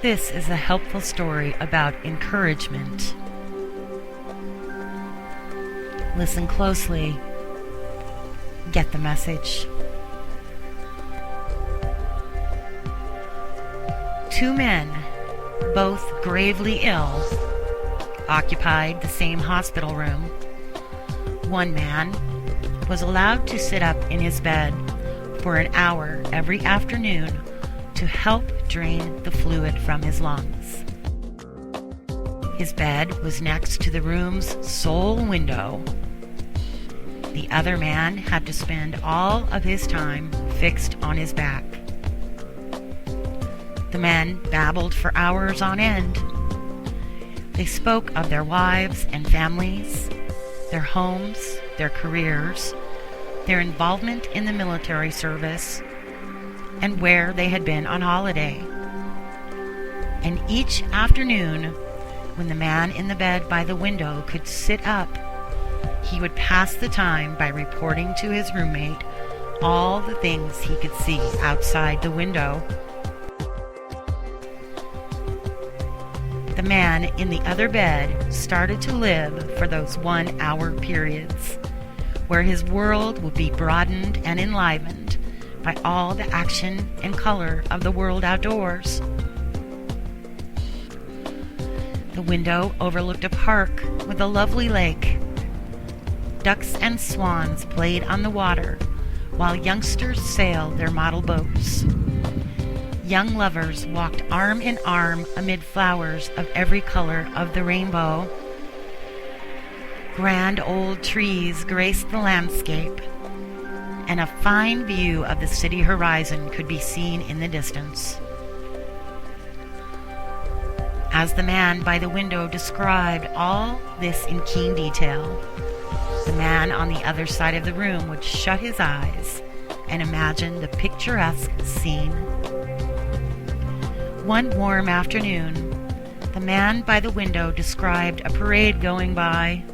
This is a helpful story about encouragement. Listen closely. Get the message. Two men, both gravely ill, occupied the same hospital room. One man was allowed to sit up in his bed for an hour every afternoon to help drain the fluid from his lungs. His bed was next to the room's sole window. The other man had to spend all of his time fixed on his back. The men babbled for hours on end. They spoke of their wives and families, their homes, their careers, their involvement in the military service, and where they had been on holiday. And each afternoon, when the man in the bed by the window could sit up, he would pass the time by reporting to his roommate all the things he could see outside the window. The man in the other bed started to live for those 1 hour periods, where his world would be broadened and enlivened by all the action and color of the world outdoors. The window overlooked a park with a lovely lake. Ducks and swans played on the water, while youngsters sailed their model boats. Young lovers walked arm in arm amid flowers of every color of the rainbow. Grand old trees graced the landscape, and a fine view of the city horizon could be seen in the distance. As the man by the window described all this in keen detail, the man on the other side of the room would shut his eyes and imagine the picturesque scene. One warm afternoon, the man by the window described a parade going by.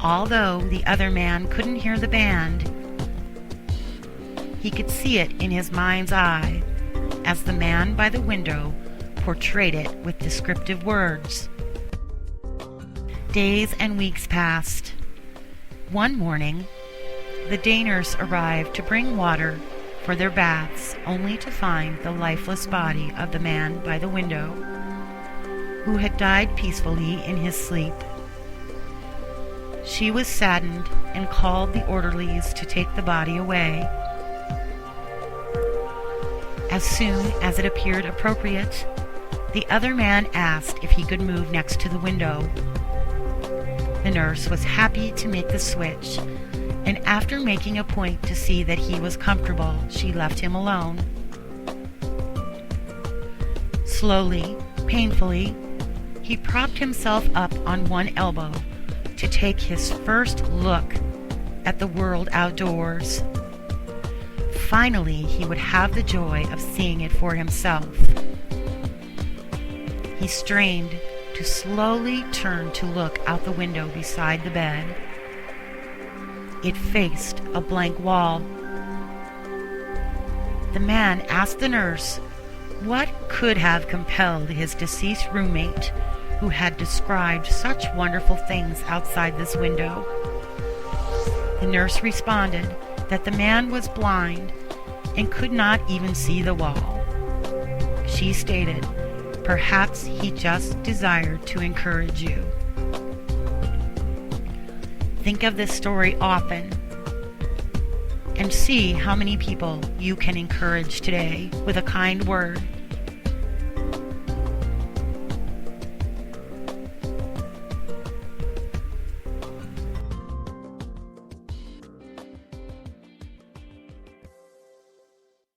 Although the other man couldn't hear the band, he could see it in his mind's eye as the man by the window portrayed it with descriptive words. Days and weeks passed. One morning, the day nurse arrived to bring water for their baths, only to find the lifeless body of the man by the window, who had died peacefully in his sleep. She was saddened and called the orderlies to take the body away. As soon as it appeared appropriate, the other man asked if he could move next to the window. The nurse was happy to make the switch, and after making a point to see that he was comfortable, she left him alone. Slowly, painfully, he propped himself up on one elbow to take his first look at the world outdoors. Finally, he would have the joy of seeing it for himself. He strained to slowly turn to look out the window beside the bed. It faced a blank wall. The man asked the nurse what could have compelled his deceased roommate, who had described such wonderful things outside this window. The nurse responded that the man was blind and could not even see the wall. She stated, "Perhaps he just desired to encourage you." Think of this story often and see how many people you can encourage today with a kind word.